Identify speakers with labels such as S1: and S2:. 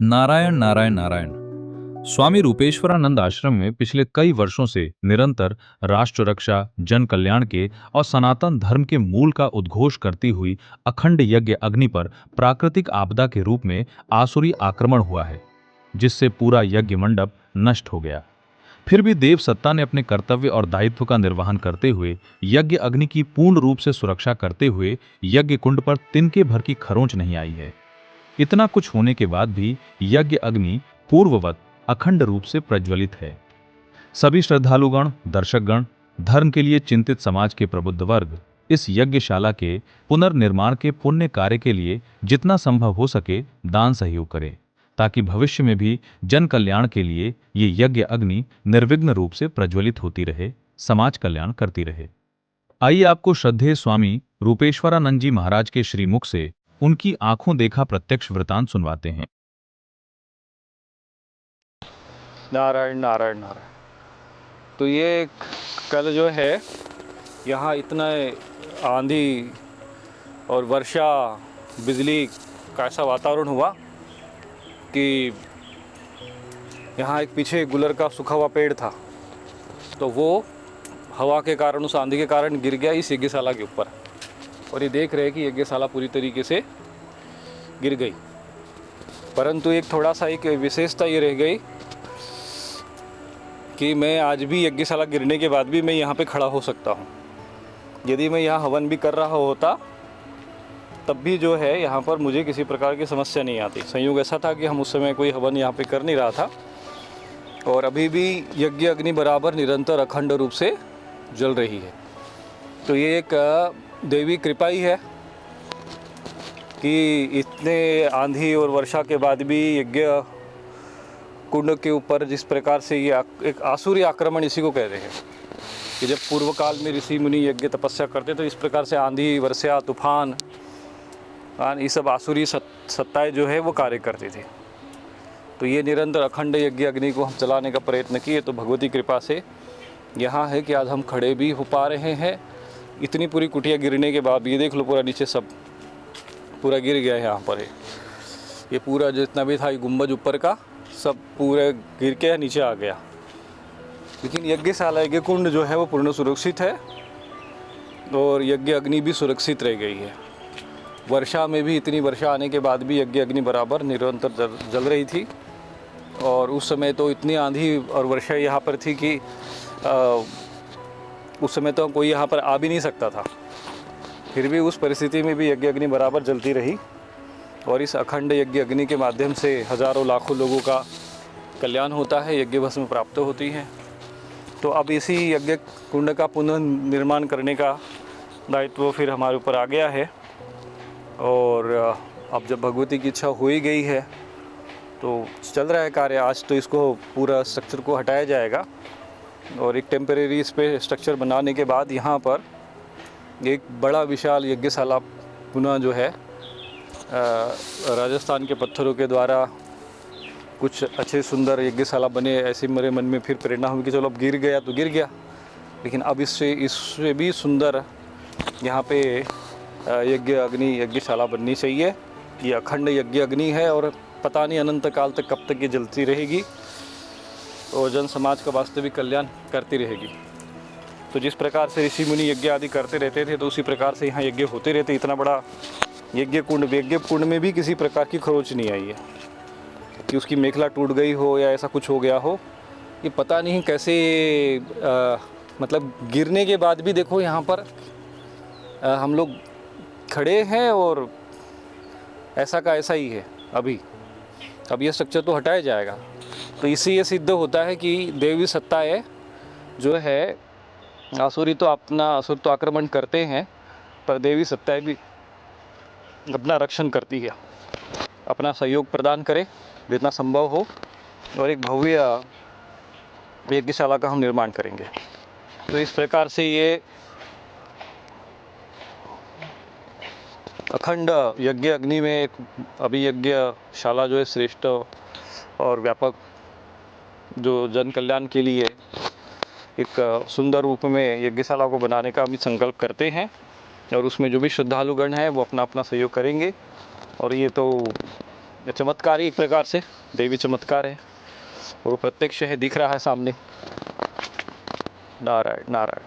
S1: नारायण नारायण नारायण। स्वामी रूपेश्वरानंद आश्रम में पिछले कई वर्षों से निरंतर राष्ट्र रक्षा, जन कल्याण के और सनातन धर्म के मूल का उद्घोष करती हुई अखंड यज्ञ अग्नि पर प्राकृतिक आपदा के रूप में आसुरी आक्रमण हुआ है, जिससे पूरा यज्ञ मंडप नष्ट हो गया। फिर भी देव सत्ता ने अपने कर्तव्य और दायित्व का निर्वहन करते हुए यज्ञ अग्नि की पूर्ण रूप से सुरक्षा करते हुए यज्ञ कुंड पर तिनके भर की खरोंच नहीं आई है। इतना कुछ होने के बाद भी यज्ञ अग्नि पूर्ववत अखंड रूप से प्रज्वलित है। सभी श्रद्धालुगण, दर्शकगण, धर्म के लिए चिंतित समाज के प्रबुद्ध वर्ग इस यज्ञशाला के पुनर्निर्माण के पुण्य कार्य के लिए जितना संभव हो सके दान सहयोग करें, ताकि भविष्य में भी जन कल्याण के लिए ये यज्ञ अग्नि निर्विघ्न रूप से प्रज्वलित होती रहे, समाज कल्याण करती रहे। आइए आपको श्रद्धेय स्वामी रूपेश्वरानंद जी महाराज के श्रीमुख से उनकी आंखों देखा प्रत्यक्ष वृतांत सुनवाते हैं।
S2: नारायण नारायण नारायण। तो ये कल जो है यहाँ इतना आंधी और वर्षा, बिजली का ऐसा वातावरण हुआ कि यहाँ एक पीछे गुलर का सूखा हुआ पेड़ था, तो वो हवा के कारण, उस आंधी के कारण गिर गया इस यज्ञशाला के ऊपर। और ये देख रहे हैं कि यज्ञशाला पूरी तरीके से गिर गई। परंतु एक थोड़ा सा एक विशेषता ये रह गई कि मैं आज भी यज्ञशाला गिरने के बाद भी मैं यहाँ पे खड़ा हो सकता हूँ। यदि मैं यहाँ हवन भी कर रहा होता तब भी जो है यहाँ पर मुझे किसी प्रकार की समस्या नहीं आती। संयोग ऐसा था कि हम उस समय कोई हवन यहाँ पे कर नहीं रहा था और अभी भी यज्ञ अग्नि बराबर निरंतर अखंड रूप से जल रही है। तो ये एक देवी कृपा ही है कि इतने आंधी और वर्षा के बाद भी यज्ञ कुंड के ऊपर जिस प्रकार से ये एक आसुरी आक्रमण इसी को कहते हैं कि जब पूर्व काल में ऋषि मुनि यज्ञ तपस्या करते तो इस प्रकार से आंधी, वर्षा, तूफान, ये सब आसुरी सत्ताएं जो है वो कार्य करती थी। तो ये निरंतर अखंड यज्ञ अग्नि को हम चलाने का प्रयत्न किए, तो भगवती कृपा से यहाँ है कि आज हम खड़े भी हो पा रहे हैं। इतनी पूरी कुटिया गिरने के बाद ये देख लो, पूरा नीचे सब पूरा गिर गया है। यहाँ पर ये पूरा जितना भी था ये गुंबज ऊपर का सब पूरे गिर के नीचे आ गया। लेकिन यज्ञशाला, यज्ञ कुंड जो है वो पूर्ण सुरक्षित है और यज्ञ अग्नि भी सुरक्षित रह गई है। वर्षा में भी, इतनी वर्षा आने के बाद भी यज्ञ अग्नि बराबर निरंतर जल रही थी। और उस समय तो इतनी आंधी और वर्षा यहाँ पर थी कि उस समय तो कोई यहाँ पर आ भी नहीं सकता था। फिर भी उस परिस्थिति में भी यज्ञ अग्नि बराबर जलती रही और इस अखंड यज्ञ अग्नि के माध्यम से हजारों लाखों लोगों का कल्याण होता है, यज्ञ भस्म प्राप्त होती है। तो अब इसी यज्ञ कुंड का पुनर्निर्माण करने का दायित्व फिर हमारे ऊपर आ गया है। और अब जब भगवती की इच्छा हो ही गई है तो चल रहा है कार्य। आज तो इसको पूरा स्ट्रक्चर को हटाया जाएगा और एक टेम्परेरी इस पे स्ट्रक्चर बनाने के बाद यहाँ पर एक बड़ा विशाल यज्ञशाला पुनः जो है राजस्थान के पत्थरों के द्वारा कुछ अच्छे सुंदर यज्ञशाला बने। ऐसे मेरे मन में फिर प्रेरणा हुई कि चलो अब गिर गया तो गिर गया, लेकिन अब इससे भी सुंदर यहाँ पे यज्ञ अग्नि यज्ञशाला बननी चाहिए। ये अखंड यज्ञ अग्नि है और पता नहीं अनंत काल तक कब तक ये जलती रहेगी और जन समाज का वास्तविक कल्याण करती रहेगी। तो जिस प्रकार से ऋषि मुनि यज्ञ आदि करते रहते थे तो उसी प्रकार से यहाँ यज्ञ होते रहते। इतना बड़ा यज्ञ कुंड में भी किसी प्रकार की खरोच नहीं आई है कि उसकी मेखला टूट गई हो या ऐसा कुछ हो गया हो। ये पता नहीं कैसे मतलब गिरने के बाद भी देखो यहाँ पर हम लोग खड़े हैं और ऐसा का ऐसा ही है। अब ये स्ट्रक्चर तो हटाया जाएगा। तो इससे ये सिद्ध होता है कि देवी सत्ताएं जो है, असुर तो आक्रमण करते हैं पर देवी सत्ताएं भी अपना रक्षण करती है। अपना सहयोग प्रदान करें जितना संभव हो और एक भव्य यज्ञशाला का हम निर्माण करेंगे। तो इस प्रकार से ये अखंड यज्ञ अग्नि में एक अभी यज्ञशाला जो है श्रेष्ठ और व्यापक जो जन कल्याण के लिए एक सुंदर रूप में यज्ञशाला को बनाने का भी संकल्प करते हैं और उसमें जो भी श्रद्धालुगण हैं वो अपना अपना सहयोग करेंगे। और ये तो ये चमत्कार ही एक प्रकार से देवी चमत्कार है और वो प्रत्यक्ष है, दिख रहा है सामने। नारायण नारायण।